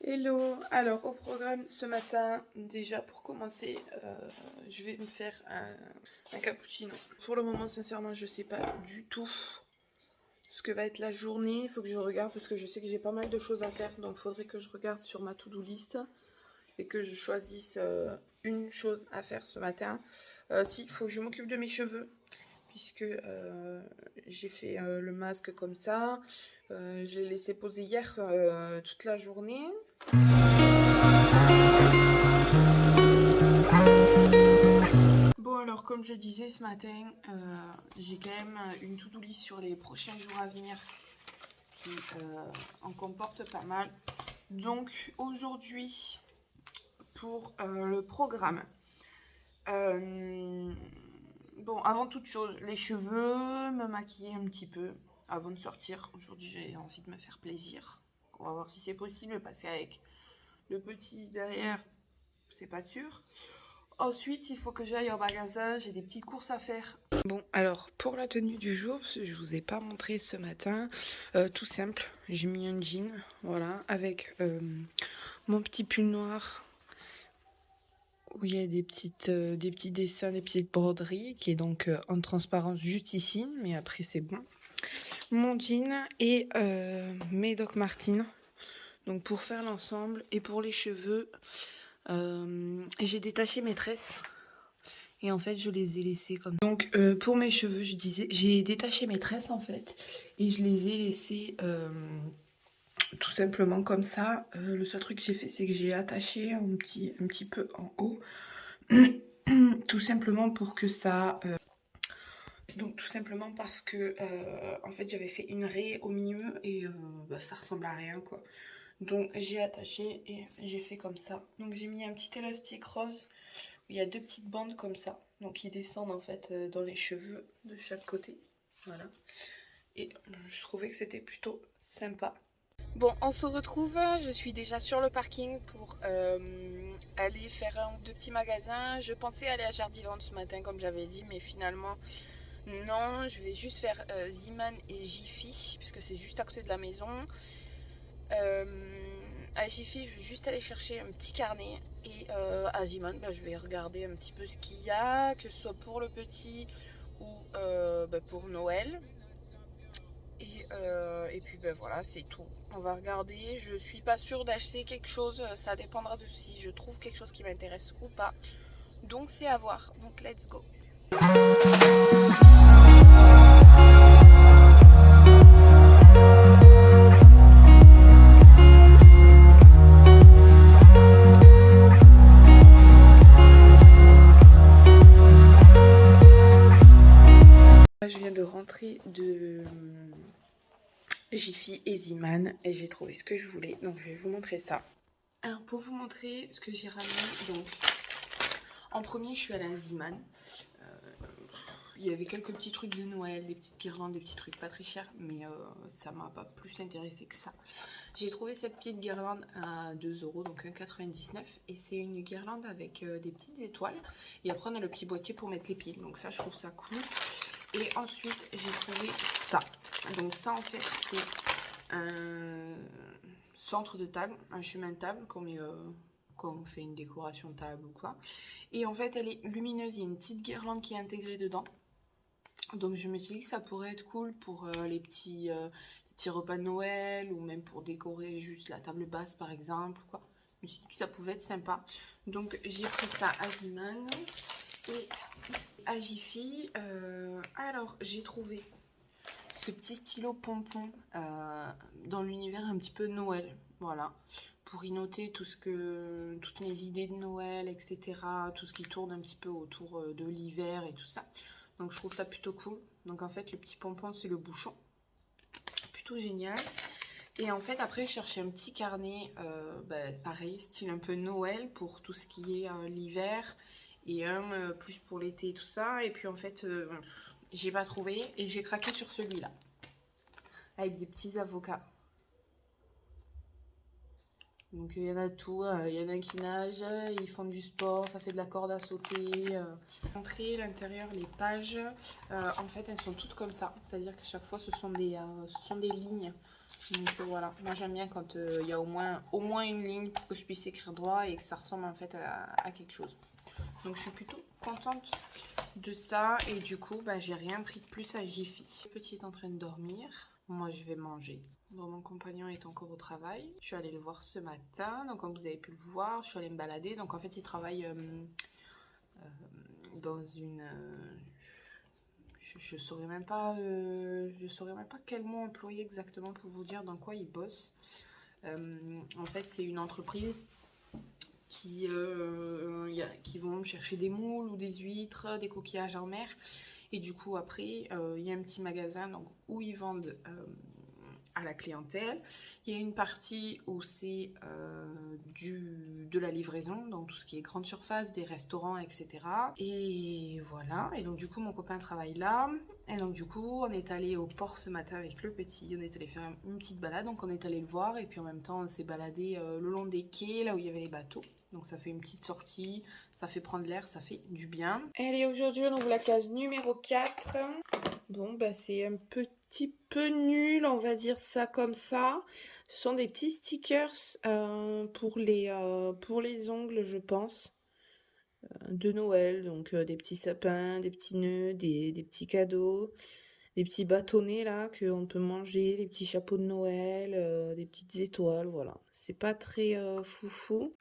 Hello, alors au programme ce matin, déjà pour commencer, je vais me faire un cappuccino. Pour le moment, sincèrement, je sais pas du tout ce que va être la journée. Il faut que je regarde parce que je sais que j'ai pas mal de choses à faire. Donc il faudrait que je regarde sur ma to-do list et que je choisisse une chose à faire ce matin. Si, il faut que je m'occupe de mes cheveux puisque j'ai fait le masque comme ça. Je l'ai laissé poser hier toute la journée. Bon alors comme je disais ce matin, j'ai quand même une to-do list sur les prochains jours à venir qui en comporte pas mal. Donc aujourd'hui pour le programme. Bon, avant toute chose, les cheveux, me maquiller un petit peu avant de sortir. Aujourd'hui j'ai envie de me faire plaisir. On va voir si c'est possible parce qu'avec le petit derrière, c'est pas sûr. Ensuite, il faut que j'aille au magasin, j'ai des petites courses à faire. Bon, alors, pour la tenue du jour, je vous ai pas montré ce matin, tout simple, j'ai mis un jean, voilà, avec mon petit pull noir, où il y a des petits dessins, des petites broderies, qui est donc en transparence juste ici, mais après c'est bon. Mon jean et mes Doc Martens, donc pour faire l'ensemble, et pour les cheveux, j'ai détaché mes tresses et en fait je les ai laissées comme ça. Donc pour mes cheveux, je disais, j'ai détaché mes tresses en fait et je les ai laissées tout simplement comme ça. Le seul truc que j'ai fait, c'est que j'ai attaché un petit peu en haut tout simplement pour que ça donc tout simplement parce que en fait j'avais fait une raie au milieu et ça ressemble à rien quoi. Donc j'ai attaché et j'ai fait comme ça. Donc j'ai mis un petit élastique rose où il y a deux petites bandes comme ça. Donc qui descendent en fait dans les cheveux de chaque côté. Voilà. Et je trouvais que c'était plutôt sympa. Bon, on se retrouve. Je suis déjà sur le parking pour aller faire un ou deux petits magasins. Je pensais aller à Jardiland ce matin comme j'avais dit, mais finalement non. Je vais juste faire Zeeman et Jiffy puisque c'est juste à côté de la maison. À Jiffy, je vais juste aller chercher un petit carnet et à Zeeman, je vais regarder un petit peu ce qu'il y a, que ce soit pour le petit ou pour Noël. Et puis voilà, c'est tout. On va regarder. Je suis pas sûre d'acheter quelque chose. Ça dépendra de si je trouve quelque chose qui m'intéresse ou pas. Donc c'est à voir. Donc let's go. Je viens de rentrer de Jiffy et Zeeman et j'ai trouvé ce que je voulais, donc je vais vous montrer ça. Alors pour vous montrer ce que j'ai ramené, donc en premier je suis allée à Zeeman. Il y avait quelques petits trucs de Noël, des petites guirlandes, des petits trucs pas très chers, mais ça m'a pas plus intéressé que ça. J'ai trouvé cette petite guirlande à 2 €, donc 1,99 €, et c'est une guirlande avec des petites étoiles. Et après on a le petit boîtier pour mettre les piles, donc ça je trouve ça cool. Et ensuite j'ai trouvé ça. Donc ça en fait c'est un centre de table, un chemin de table qu'on met quand on fait une décoration de table ou quoi. Et en fait elle est lumineuse, il y a une petite guirlande qui est intégrée dedans. Donc je me suis dit que ça pourrait être cool pour les petits repas de Noël ou même pour décorer juste la table basse par exemple, quoi. Je me suis dit que ça pouvait être sympa. Donc j'ai pris ça à Zeeman et à Jiffy. Alors j'ai trouvé ce petit stylo pompon dans l'univers un petit peu Noël, voilà, pour y noter toutes mes idées de Noël, etc., tout ce qui tourne un petit peu autour de l'hiver et tout ça. Donc je trouve ça plutôt cool. Donc en fait le petit pompon c'est le bouchon, plutôt génial. Et en fait après je cherchais un petit carnet, pareil, style un peu Noël pour tout ce qui est l'hiver, et un plus pour l'été et tout ça. Et puis en fait j'ai pas trouvé et j'ai craqué sur celui-là avec des petits avocats. Donc il y en a tout, il y en a qui nagent, ils font du sport, ça fait de la corde à sauter. Montrer l'intérieur, les pages, en fait elles sont toutes comme ça, c'est-à-dire que chaque fois ce sont des lignes. Donc voilà, moi j'aime bien quand il y a au moins une ligne pour que je puisse écrire droit et que ça ressemble en fait à quelque chose. Donc je suis plutôt contente de ça et du coup j'ai rien pris de plus à Jiffy. Le petit est en train de dormir, moi je vais manger. Bon, mon compagnon est encore au travail, je suis allée le voir ce matin, donc comme vous avez pu le voir, je suis allée me balader. Donc en fait il travaille dans une... je saurais même pas quel mot employer exactement pour vous dire dans quoi il bosse. En fait c'est une entreprise qui vont chercher des moules ou des huîtres, des coquillages en mer. Et du coup après il y a un petit magasin donc, où ils vendent à la clientèle. Il y a une partie où c'est de la livraison, donc tout ce qui est grande surface, des restaurants, etc. Et voilà, et donc du coup mon copain travaille là, et donc du coup on est allé au port ce matin avec le petit, on est allé faire une petite balade, donc on est allé le voir, et puis en même temps on s'est baladé le long des quais, là où il y avait les bateaux, donc ça fait une petite sortie, ça fait prendre l'air, ça fait du bien. Allez, aujourd'hui on ouvre la case numéro 4. Bon, c'est un petit peu nul, on va dire ça comme ça. Ce sont des petits stickers pour les ongles, je pense, de Noël. Donc des petits sapins, des petits nœuds, des petits cadeaux, des petits bâtonnets là qu'on peut manger, des petits chapeaux de Noël, des petites étoiles, voilà. C'est pas très foufou.